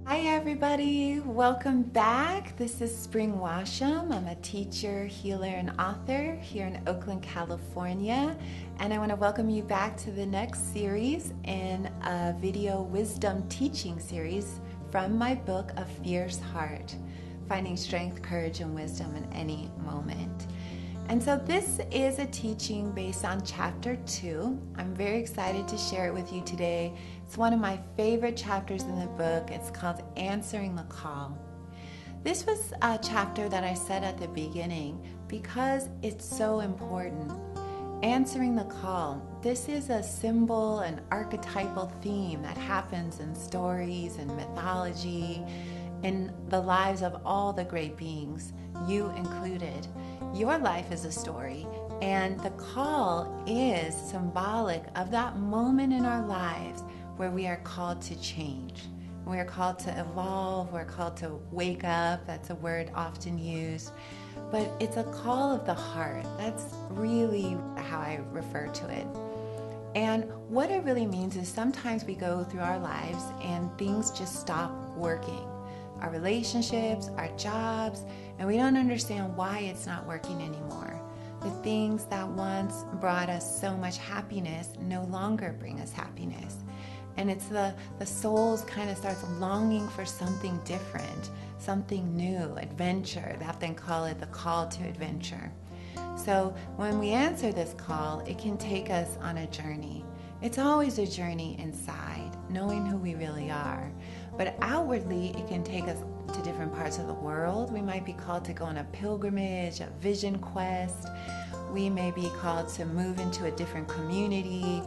Hi everybody, welcome back. This is Spring Washam. I'm a teacher, healer, and author here in Oakland, California. And I want to welcome you back to the next series in a video wisdom teaching series from my book, A Fierce Heart, Finding Strength, Courage, and Wisdom in Any Moment. And so this is a teaching based on chapter 2. I'm very excited to share it with you today. It's one of my favorite chapters in the book. It's called Answering the Call. This was a chapter that I said at the beginning because it's so important. Answering the call. This is a symbol, an archetypal theme that happens in stories and mythology, in the lives of all the great beings, you included. Your life is a story, and the call is symbolic of that moment in our lives where we are called to change. We are called to evolve, we're called to wake up. That's a word often used, but it's a call of the heart. That's really how I refer to it. And what it really means is sometimes we go through our lives and things just stop working. Our relationships, our jobs, and we don't understand why it's not working anymore. The things that once brought us so much happiness no longer bring us happiness. And it's the soul kind of starts longing for something different, something new, adventure. They often call it the call to adventure. So when we answer this call, it can take us on a journey. It's always a journey inside, knowing who we really are. But outwardly, it can take us to different parts of the world. We might be called to go on a pilgrimage, a vision quest. We may be called to move into a different community,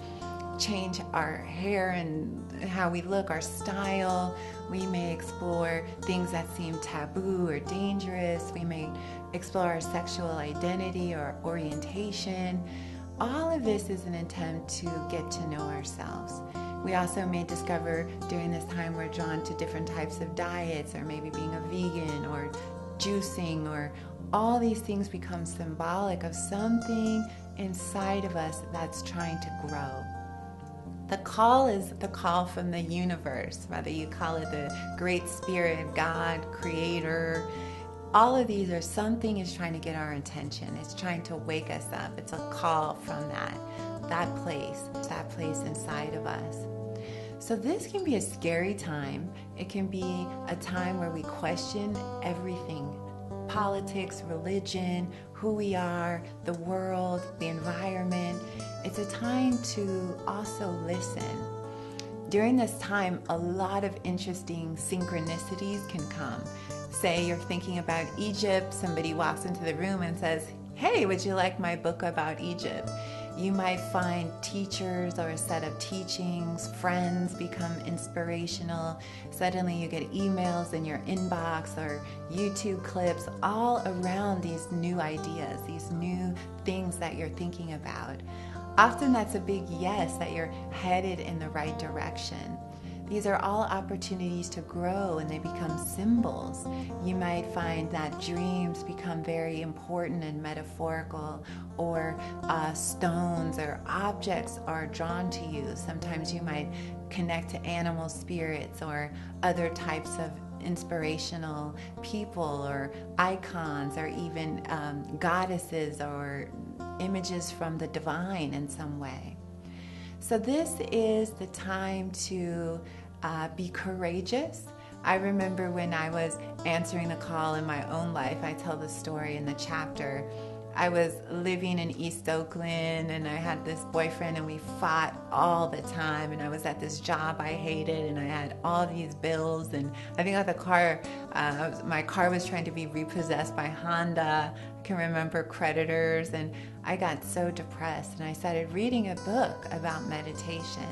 change our hair and how we look, our style. We may explore things that seem taboo or dangerous. We may explore our sexual identity or orientation. All of this is an attempt to get to know ourselves. We also may discover during this time we're drawn to different types of diets, or maybe being a vegan or juicing, or all these things become symbolic of something inside of us that's trying to grow. The call is the call from the universe, whether you call it the Great Spirit, God, Creator. All of these are something is trying to get our attention. It's trying to wake us up. It's a call from that place inside of us. So this can be a scary time. It can be a time where we question everything. Politics, religion, who we are, the world, the environment. It's a time to also listen. During this time, a lot of interesting synchronicities can come. Say you're thinking about Egypt, somebody walks into the room and says, "Hey, would you like my book about Egypt?" You might find teachers or a set of teachings, friends become inspirational. Suddenly you get emails in your inbox or YouTube clips all around these new ideas, these new things that you're thinking about. Often that's a big yes, that you're headed in the right direction. These are all opportunities to grow, and they become symbols. You might find that dreams become very important and metaphorical, or stones or objects are drawn to you. Sometimes you might connect to animal spirits or other types of inspirational people or icons, or even goddesses or images from the divine in some way. So this is the time to be courageous. I remember when I was answering the call in my own life, I tell the story in the chapter. I was living in East Oakland, and I had this boyfriend, and we fought all the time, and I was at this job I hated, and I had all these bills, and I think the car, my car was trying to be repossessed by Honda. I can remember creditors, and I got so depressed, and I started reading a book about meditation,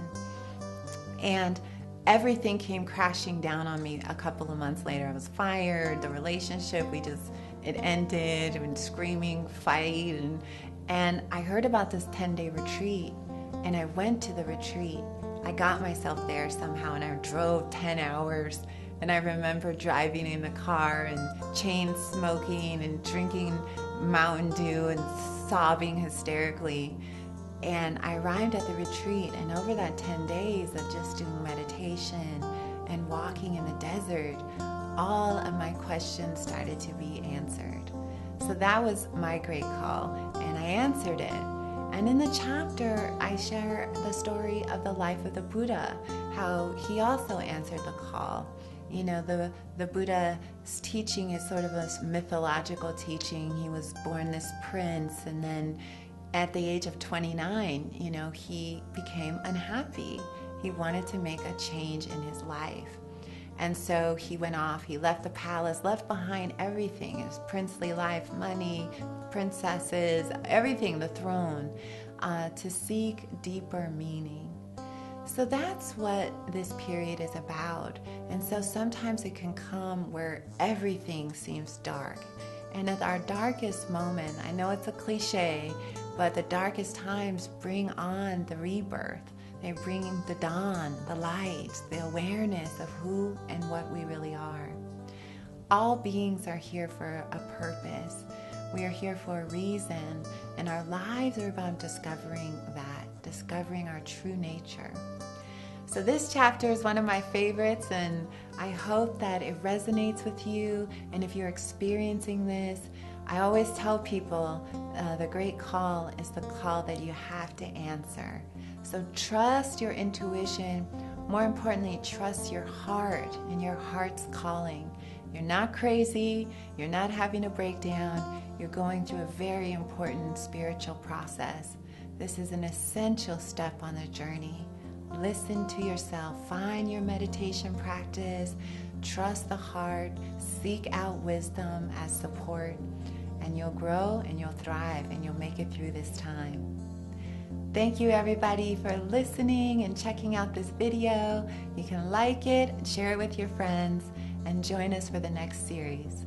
and everything came crashing down on me a couple of months later. I was fired, the relationship, it ended, and screaming fight, and I heard about this 10-day retreat, and I went to the retreat. I got myself there somehow, and I drove 10 hours, and I remember driving in the car and chain smoking and drinking Mountain Dew and sobbing hysterically. And I arrived at the retreat, and over that 10 days of just doing meditation, and walking in the desert, all of my questions started to be answered. So that was my great call, and I answered it. And in the chapter, I share the story of the life of the Buddha, how he also answered the call. You know, the Buddha's teaching is sort of a mythological teaching. He was born this prince, and then at the age of 29, you know, he became unhappy. He wanted to make a change in his life. And so he went off, he left the palace, left behind everything, his princely life, money, princesses, everything, the throne, to seek deeper meaning. So that's what this period is about. And so sometimes it can come where everything seems dark. And at our darkest moment, I know it's a cliche, but the darkest times bring on the rebirth. They bring the dawn, the light, the awareness of who and what we really are. All beings are here for a purpose. We are here for a reason, and our lives are about discovering that, discovering our true nature. So this chapter is one of my favorites, and I hope that it resonates with you. And if you're experiencing this, I always tell people the great call is the call that you have to answer. So trust your intuition. More importantly, trust your heart and your heart's calling. You're not crazy. You're not having a breakdown. You're going through a very important spiritual process. This is an essential step on the journey. Listen to yourself. Find your meditation practice. Trust the heart. Seek out wisdom as support. And you'll grow and you'll thrive and you'll make it through this time. Thank you everybody for listening and checking out this video. You can like it and share it with your friends and join us for the next series.